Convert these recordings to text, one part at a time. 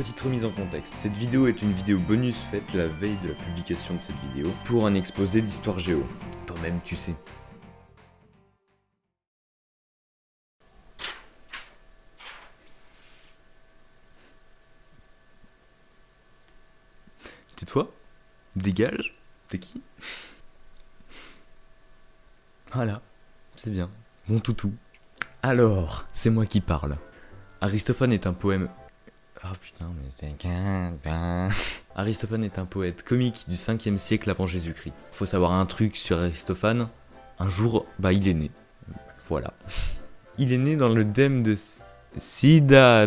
Petite remise en contexte. Cette vidéo est une vidéo bonus faite la veille de la publication de cette vidéo pour un exposé d'histoire géo. Toi-même tu sais. Tais-toi. Dégage. T'es qui? Voilà. C'est bien. Mon toutou. Alors, c'est moi qui parle. Aristophane est un poème... Oh putain, mais c'est... Aristophane est un poète comique du 5e siècle avant Jésus-Christ. Faut savoir un truc sur Aristophane. Un jour, il est né. Voilà. Il est né dans le dème de... Sida...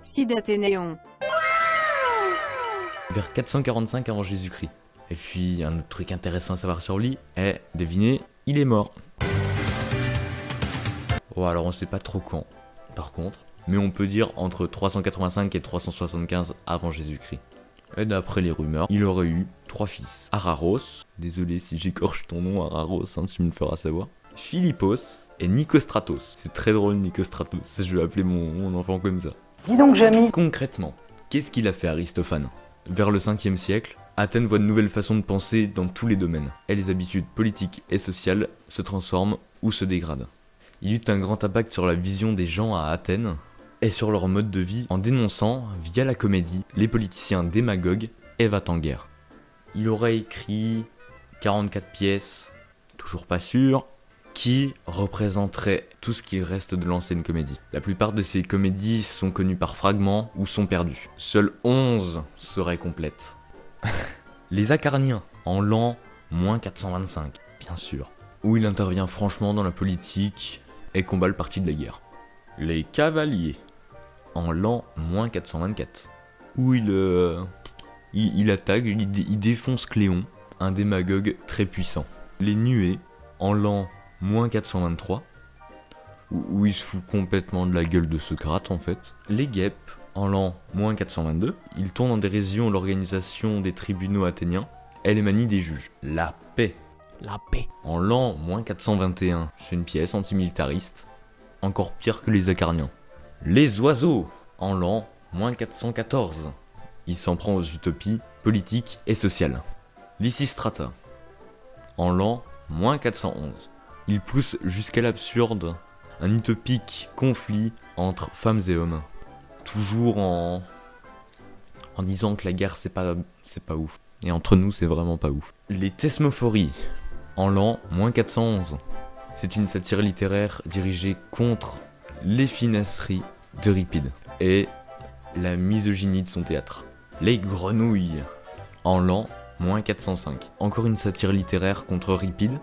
Sidathénéon. Vers 445 avant Jésus-Christ. Et puis, un autre truc intéressant à savoir sur lui est, devinez, il est mort. Oh, alors on sait pas trop quand, par contre, mais on peut dire entre 385 et 375 avant Jésus-Christ. Et d'après les rumeurs, il aurait eu 3 fils. Araros, désolé si j'écorche ton nom Araros, tu me le feras savoir. Philippos et Nicostratos. C'est très drôle Nicostratos, je vais appeler mon enfant comme ça. Dis donc Jamy. Concrètement, qu'est-ce qu'il a fait Aristophane? Vers le 5e siècle, Athènes voit de nouvelles façons de penser dans tous les domaines, et les habitudes politiques et sociales se transforment ou se dégradent. Il eut un grand impact sur la vision des gens à Athènes, et sur leur mode de vie en dénonçant, via la comédie, les politiciens démagogues et va-t-en-guerre. Il aurait écrit 44 pièces, toujours pas sûr, qui représenteraient tout ce qu'il reste de l'ancienne comédie. La plupart de ces comédies sont connues par fragments ou sont perdues. Seules 11 seraient complètes. Les Acarniens, en l'an -425, bien sûr, où il intervient franchement dans la politique et combat le parti de la guerre. Les Cavaliers, en l'an -424, où il attaque, il défonce Cléon, un démagogue très puissant. Les Nuées, en l'an -423, où il se fout complètement de la gueule de Socrate en fait. Les Guêpes, en l'an -422, il tourne en dérision l'organisation des tribunaux athéniens et les manies des juges. La paix. En l'an -421, c'est une pièce antimilitariste, encore pire que les Acarniens. Les Oiseaux, en l'an -414, il s'en prend aux utopies politiques et sociales. Lysistrata, en l'an -411, il pousse jusqu'à l'absurde un utopique conflit entre femmes et hommes. Toujours en disant que la guerre c'est pas ouf. Et entre nous c'est vraiment pas ouf. Les Thesmophories, en l'an -411. C'est une satire littéraire dirigée contre l'effinasserie d'Euripide et la misogynie de son théâtre. Les Grenouilles, en l'an -405. Encore une satire littéraire contre Euripide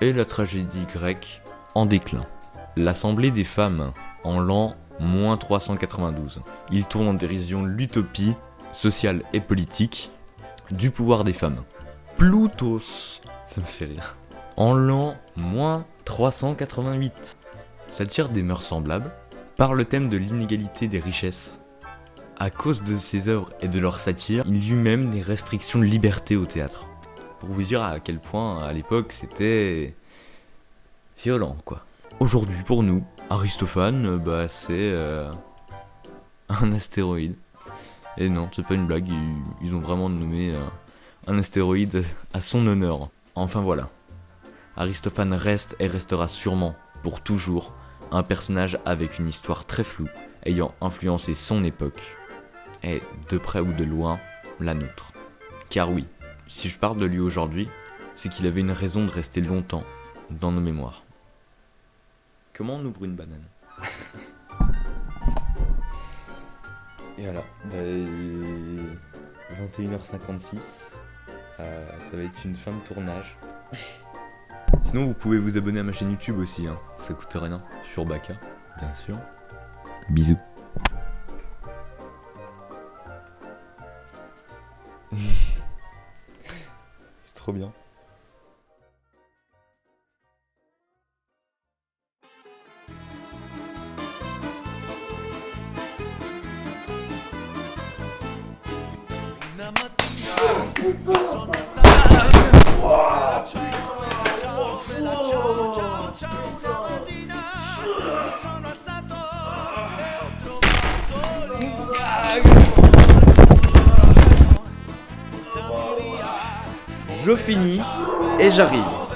et la tragédie grecque en déclin. L'Assemblée des femmes, en l'an -392. Il tourne en dérision l'utopie sociale et politique du pouvoir des femmes. Plutos, ça me fait rire. En l'an -388. Satire des mœurs semblables par le thème de l'inégalité des richesses. À cause de ses œuvres et de leur satire, il y eut même des restrictions de liberté au théâtre. Pour vous dire à quel point à l'époque c'était violent quoi. Aujourd'hui pour nous, Aristophane, c'est un astéroïde. Et non, c'est pas une blague, ils ont vraiment nommé un astéroïde à son honneur. Enfin voilà. Aristophane reste et restera sûrement, pour toujours, un personnage avec une histoire très floue, ayant influencé son époque, et de près ou de loin, la nôtre. Car oui, si je parle de lui aujourd'hui, c'est qu'il avait une raison de rester longtemps dans nos mémoires. Comment on ouvre une banane? Et voilà, 21h56, ça va être une fin de tournage. Sinon vous pouvez vous abonner à ma chaîne YouTube aussi, ça coûte rien, sur Baka, bien sûr. Bisous. C'est trop bien. Wow. je finis et j'arrive.